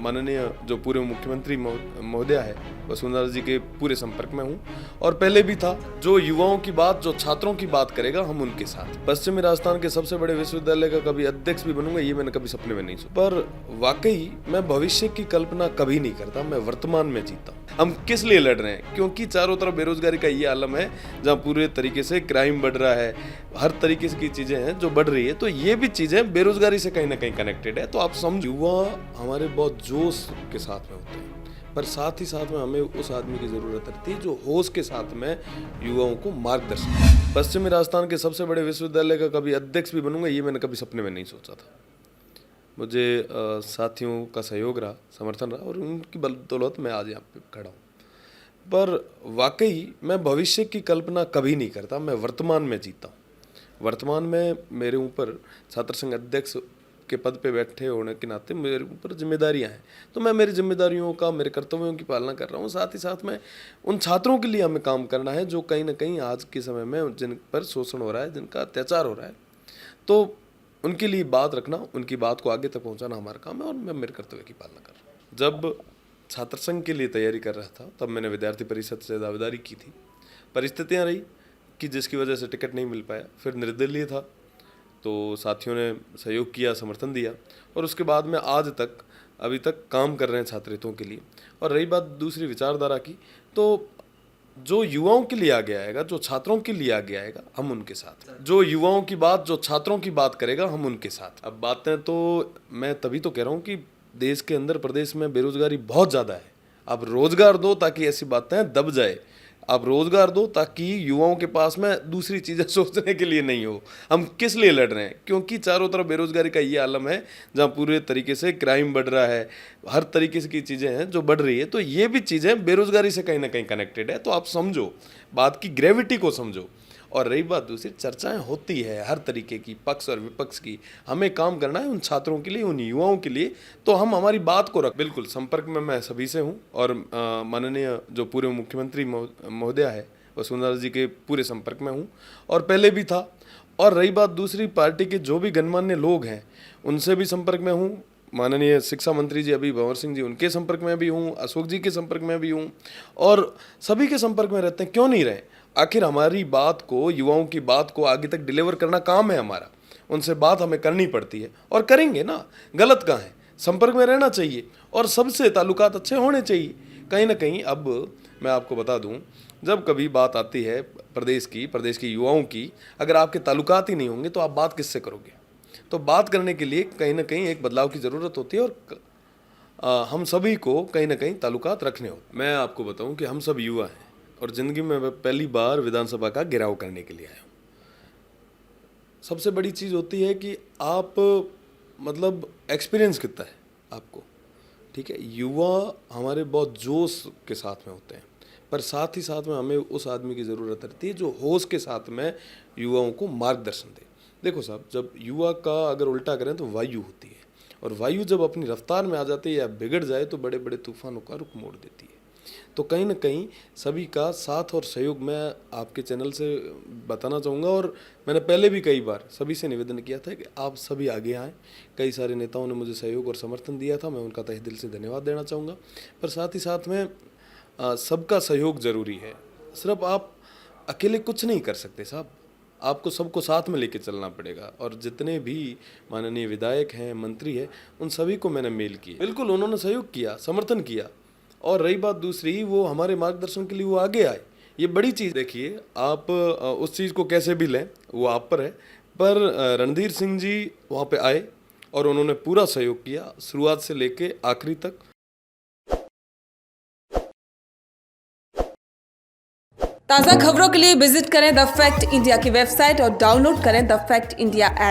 माननीय जो पूर्व मुख्यमंत्री महोदय है वसुंधरा जी के पूरे संपर्क में हूँ और पहले भी था। जो युवाओं की बात, जो छात्रों की बात करेगा, हम उनके साथ। पश्चिमी राजस्थान के सबसे बड़े विश्वविद्यालय का कभी अध्यक्ष भी बनूंगा, ये मैंने कभी सपने में नहीं सोचा। पर वाकई मैं भविष्य की कल्पना कभी नहीं करता, मैं वर्तमान में जीता हूँ। हम किस लिए लड़ रहे हैं? क्योंकि चारों तरफ बेरोजगारी का ये आलम है, जहाँ पूरे तरीके से क्राइम बढ़ रहा है, हर तरीके की चीजें हैं जो बढ़ रही है, तो ये भी चीजें बेरोजगारी से कहीं ना कहीं कनेक्टेड है। तो आप समझ, युवा हमारे बहुत जोश के साथ में होते हैं, पर साथ ही साथ में हमें उस आदमी की जरूरत रहती है जो होश के साथ में युवाओं को मार्गदर्शन। पश्चिमी राजस्थान के सबसे बड़े विश्वविद्यालय का कभी अध्यक्ष भी बनूंगा, ये मैंने कभी सपने में नहीं सोचा था। मुझे साथियों का सहयोग रहा, समर्थन रहा और उनकी बदौलत मैं आज यहाँ पे खड़ा हूँ। पर वाकई मैं भविष्य की कल्पना कभी नहीं करता, मैं वर्तमान में जीता हूँ। वर्तमान में मेरे ऊपर छात्र संघ अध्यक्ष के पद पे बैठे होने के नाते मेरे ऊपर जिम्मेदारियां हैं, तो मैं मेरी जिम्मेदारियों का, मेरे कर्तव्यों की पालना कर रहा हूँ। साथ ही साथ में उन छात्रों के लिए हमें काम करना है जो कहीं ना कहीं आज के समय में जिन पर शोषण हो रहा है, जिनका अत्याचार हो रहा है, तो उनके लिए बात रखना, उनकी बात को आगे तक पहुँचाना हमारा काम है और मैं मेरे कर्तव्य की पालना कर रहा हूँ। जब छात्र संघ के लिए तैयारी कर रहा था तब मैंने विद्यार्थी परिषद से दावेदारी की थी। परिस्थितियाँ रही कि जिसकी वजह से टिकट नहीं मिल पाया, फिर निर्दलीय था, तो साथियों ने सहयोग किया, समर्थन दिया और उसके बाद में आज तक अभी तक काम कर रहे हैं छात्र हितों के लिए। और रही बात दूसरी विचारधारा की, तो जो युवाओं के लिए आगे आएगा, जो छात्रों के लिए आगे आएगा, हम उनके साथ। जो युवाओं की बात, जो छात्रों की बात करेगा, हम उनके साथ। अब बातें तो मैं तभी तो कह रहा हूँ कि देश के अंदर, प्रदेश में बेरोजगारी बहुत ज़्यादा है। आप रोजगार दो ताकि ऐसी बातें दब जाए, आप रोजगार दो ताकि युवाओं के पास में दूसरी चीज़ें सोचने के लिए नहीं हो। हम किस लिए लड़ रहे हैं? क्योंकि चारों तरफ बेरोजगारी का ये आलम है, जहाँ पूरे तरीके से क्राइम बढ़ रहा है, हर तरीके की चीज़ें हैं जो बढ़ रही है, तो ये भी चीज़ें बेरोजगारी से कहीं ना कहीं कनेक्टेड है। तो आप समझो, बात की ग्रेविटी को समझो। और रही बात दूसरी, चर्चाएं होती है हर तरीके की, पक्ष और विपक्ष की। हमें काम करना है उन छात्रों के लिए, उन युवाओं के लिए, तो हम हमारी बात को रख। बिल्कुल संपर्क में मैं सभी से हूँ और माननीय जो पूर्व मुख्यमंत्री महोदय है वसुंधरा जी के पूरे संपर्क में हूँ और पहले भी था। और रही बात दूसरी, पार्टी के जो भी गणमान्य लोग हैं उनसे भी संपर्क में हूँ। माननीय शिक्षा मंत्री जी अभी भंवर सिंह जी, उनके संपर्क में भी हूँ, अशोक जी के संपर्क में भी हूँ और सभी के संपर्क में रहते हैं। क्यों नहीं रहे? आखिर हमारी बात को, युवाओं की बात को आगे तक डिलीवर करना काम है हमारा। उनसे बात हमें करनी पड़ती है और करेंगे ना, गलत कहाँ है? संपर्क में रहना चाहिए और सबसे ताल्लुकात अच्छे होने चाहिए। कहीं ना कहीं अब मैं आपको बता दूं, जब कभी बात आती है प्रदेश के युवाओं की, अगर आपके ताल्लुकात ही नहीं होंगे तो आप बात किससे करोगे? तो बात करने के लिए कहीं ना कहीं एक बदलाव की ज़रूरत होती है और हम सभी को कहीं ना कहीं ताल्लुकात रखने हो। मैं आपको बताऊं कि हम सब युवा हैं और ज़िंदगी में मैं पहली बार विधानसभा का घेराव करने के लिए आया हूँ। सबसे बड़ी चीज़ होती है कि आप मतलब एक्सपीरियंस कितना है आपको, ठीक है? युवा हमारे बहुत जोश के साथ में होते हैं, पर साथ ही साथ में हमें उस आदमी की ज़रूरत रहती है जो होश के साथ में युवाओं को मार्गदर्शन दे। देखो साहब, जब युवा का अगर उल्टा करें तो वायु होती है, और वायु जब अपनी रफ्तार में आ जाती है या बिगड़ जाए तो बड़े बड़े तूफानों का रुख मोड़ देती है। तो कहीं ना कहीं सभी का साथ और सहयोग मैं आपके चैनल से बताना चाहूँगा और मैंने पहले भी कई बार सभी से निवेदन किया था कि आप सभी आगे आएँ। कई सारे नेताओं ने मुझे सहयोग और समर्थन दिया था, मैं उनका तहे दिल से धन्यवाद देना चाहूँगा। पर साथ ही साथ में सबका सहयोग ज़रूरी है। सिर्फ आप अकेले कुछ नहीं कर सकते साहब, आपको सबको साथ में लेके चलना पड़ेगा। और जितने भी माननीय विधायक हैं, मंत्री हैं, उन सभी को मैंने मेल किए, बिल्कुल उन्होंने सहयोग किया, समर्थन किया। और रही बात दूसरी, वो हमारे मार्गदर्शन के लिए वो आगे आए, ये बड़ी चीज़। देखिए, आप उस चीज़ को कैसे भी लें वो आप पर है, पर रणधीर सिंह जी वहाँ पे आए और उन्होंने पूरा सहयोग किया शुरुआत से लेके आखिरी तक। ताज़ा खबरों के लिए विजिट करें द फैक्ट इंडिया की वेबसाइट और डाउनलोड करें द फैक्ट इंडिया ऐप।